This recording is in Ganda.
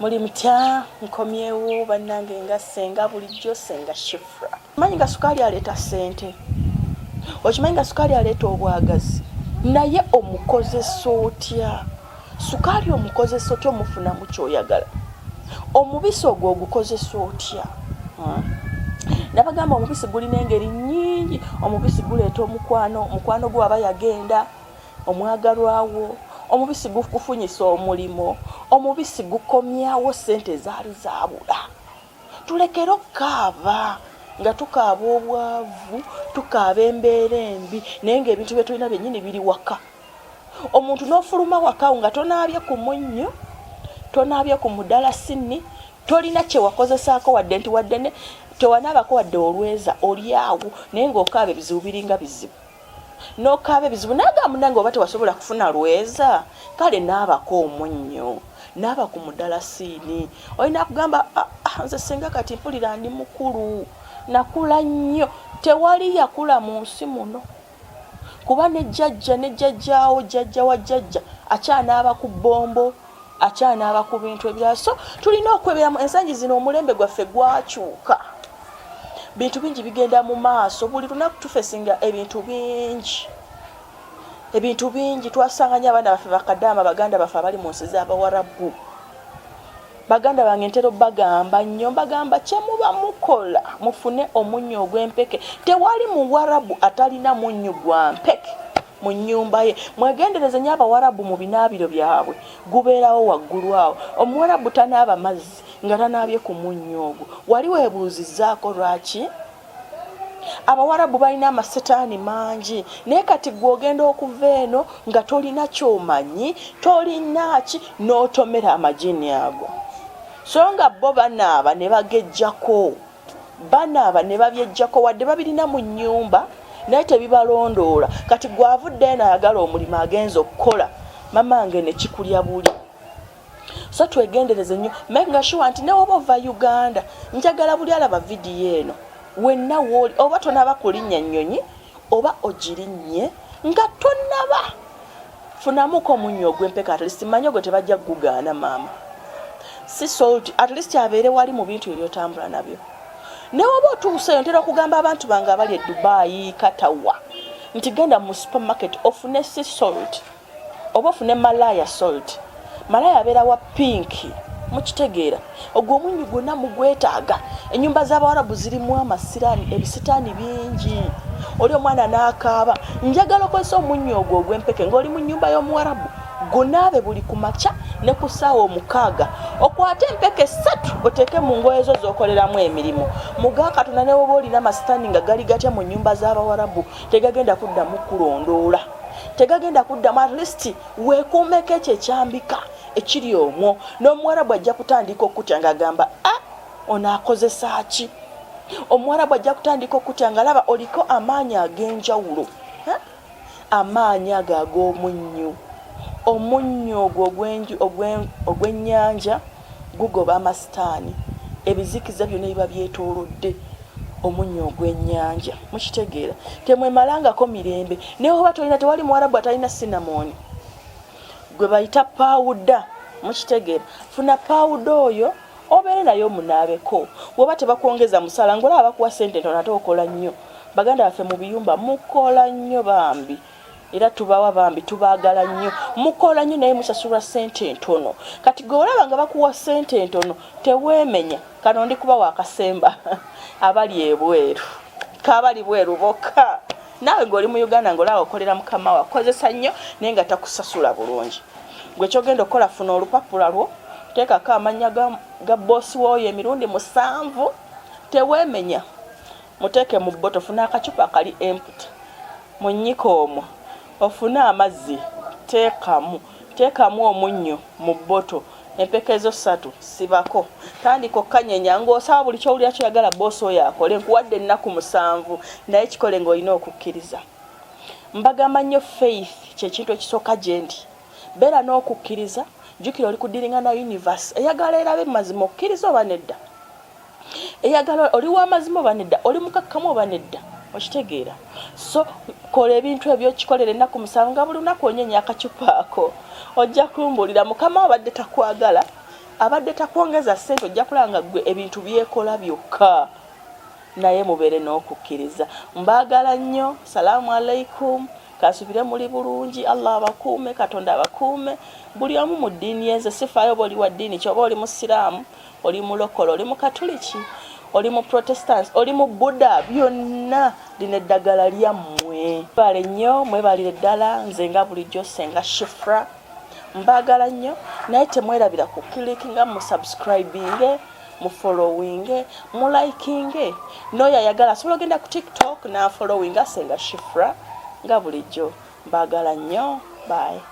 Muli mutya nkomyewo bannange nga Senga bulijjo Senga Shifra. Manyi nga sukali aleeta ssente. Okimanyi nga sukali aleeta obwagazi. Naye omukozesa otya? Sukali omukozesa otya omufuna mu kyoyagala? Omubisi ogwo ogukozesa otya? Nabagamba omubisi gulina engeri nnyingi. Omubisi guleeta omukwano gw'aba yagenda, omwagalwawo. Omubisi gukufunyisa omulimo, omubisi gukomyawo ssente zaali zaabula. Tulekere okukaaba nga tukaaba obwavu, tukaaba embeera embi, naye ng'ebintu bye tulina byennyini biri waka. Omuntu n'ofuluma waka nga tonaabye ku munnyo, tonaabye ku mudalasini, tolina kye wakozesaako wadde nti wadde tewanaabako wadde olweza oli awo, naye ng'okaaba ebizibu biringa bizibu. N'okaaba ebizibu naga munange oba tewasobola kufuna lweza, kale naabako omunnyo, naaba ku mudalasini. Olina kugamba nze Senga kati mpulira ndi mukulu, nakula nnyo. Tewali yakula mu nsi muno, kuba ne jjajja ne jjajjaawo jjajja wa jjajja akyanaaba ku bbombo, akyanaaba ku bintu ebirala. So tulina okweberamu ensangi zino omulembe gwaffe gwakyuka. Bintu bingi bigenda mu maaso, buli lunaku tufesinga ebintu bingi. Ebintu bingi twasanganya abaana baffe bakadaama baganda baffe abali mu nsi z'Abawarabu. Baganda bange ntero bagamba nnyo, bagamba kye muba mukola mufune omunnyo ogw'empeke. Tewali Muwarabu atalina munnyo gwa mpeke mu nnyumba ye. Mwegendereze nnyo Abawarabu mu binaabiro byabwe, gubeerawo waggulu awo. Omuwarabu tanaaba mazzi nga tanaabye ku munnyo ogwo. Wali weebuuzizzaako lwaki? Abawarabu balina amasetaani mangi, naye kati gw'ogenda okuva eno nga tolina ky'omanyi, tolina ki, n'otomera amagini ago. So nga bo banaaba ne bagejjako, banaaba ne babyejjako wadde babirina mu nnyumba, naye tebibalondoola. Kati gw'avudde eno ayagala omulimu agenza okukola, mamange ne kikulya buli. So twegendereze nnyo, menga sure nti ne woba ova Uganda, njagala buli alaba vidiyo eno, wenna wooli, oba tonaba kulinnya nnyonyi, oba ogirinnye, nga tonaba. Funamuko omunnyo ogw'empeke, at least manyi ogwo tebajja kugugaana maama. Si salt, at least abeere wali mu bintu ebyotambula nabyo. Ne woba otuuseyo ntera okugamba abantu bange abali e Dubai, Katawa, nti genda mu supermarket ofune si salt, oba ofune malaya salt. Malaya abeera wa pinki, mukitegeera. Ogwo omunnyo gwonna mugwetaaga. Ennyumba z'Abawarabu zirimu amasiraani, ebisitaani bingi. Oli omwana n'akaaba, njagala okozesa omunnyo ogwo ogw'empeke ng'oli mu nnyumba y'Omuwarabu. Gunaabe buli ku makya ne ku ssaawa 6. Okwate empeke 3 oteeke mu ngoye zo z'okoleramu emirimu. Muga Katonda ne woba olina amasitaani nga gali gatya mu nnyumba z'Abawarabu, tegagenda kuddamu kulondoola. Tegagenda kuddamu, at least weekuumeko ekyo ekyambika ekiri omwo. N'Omuwarabu ajja kutandika okutya ng'agamba ono akozesa ki? Omuwarabu ajja kutandika okutya nga laba oliko amaanyi ag'enjawulo, amaanyi ago ag'omunnyo. Omunnyo ogwo ogw'ennyanja gugoba amasitaani, ebizikiza byonna biba byetoolodde omunnyo ogw'ennyanja, mukitegeera. Temwemalangako mirembe, naye oba tolina, tewali Muwarabu atalina sinamoni gwe bayita pawuda, mukitegeera. Funa pawuda oyo obeere nayo omunaabeko. Bw'oba tebakwongeza musala ng'olaba bakuwa ssente ntono ate okola nnyo. Baganda baffe mu biyumba mukola nnyo bambi, era tubawa bambi, tubaagala nnyo. Mukola nnyo naye musasulwa ssente ntono. Kati gwe olaba nga bakuwa ssente ntono teweemenya, kano ndi kuba wakasemba abali ebweru, kabali bweru bokka. Naawe ng'oli mu Uganda ng'olaba okolera mukama wa kozesa nnyo naye nga takusasula bulungi. Gwe kyogenda okukola, funa olupapula lwo, teekako amannya ga boosi w'oyo emirundi 7, teweemenya. Muteeke mu bboto, funa akacupa akali empty, munnyika omwo, ofune amazzi, teekamu omunnyo mu bboto, empeke ezo 3 sibako, tandika okukanyenya ng'osaba buli ky'owulira kyoyagala boosi oyo akole. Nkuwadde ennaku 7 naye kikole ng'olina okukkiriza. Mbagamba nnyo faith ky'ekintu ekisooka gye ndi. Beera n'okukkiriza, jjukira oli kudiringa na universe eyagala erabe mazima, okkiriza oba nedda? Eyagala oli w'amazima oba nedda? Oli mukakkamu oba nedda? Okitegeera. So kola ebintu ebyo kikolera ennaku 7 nga buli lunaku onyenya akacupa ako. Ojja kumbulira mukama abadde takwagala abadde takwongeza ssente ojja kulanga gwe ebintu byekola byokka naye mubeere n'okukkiriza. Mbaagala nnyo. Salaamu alaikum. Kasubire muli bulungi. Allah abakuume, Katonda abakuume. Buli omu mu ddiini yenze sifaayo bw'oli wa ddiini ki, oba oli musiraamu, oli mulokole, oli mu katuliki, oli mu protestants, oli mu Buddha, byonna lino eddagala lyammwe. Bale nnyo, mwebalire ddala. Nze nga bulijjo Senga Shifra. Mbaagala nnyo naye temwerabira ku clickinga mu subscribing, mu following, mu liking. N'oyo ayagala asobola ogenda ku TikTok na following Senga Shifra nga bulijjo. Mbaagala nnyo. Bye.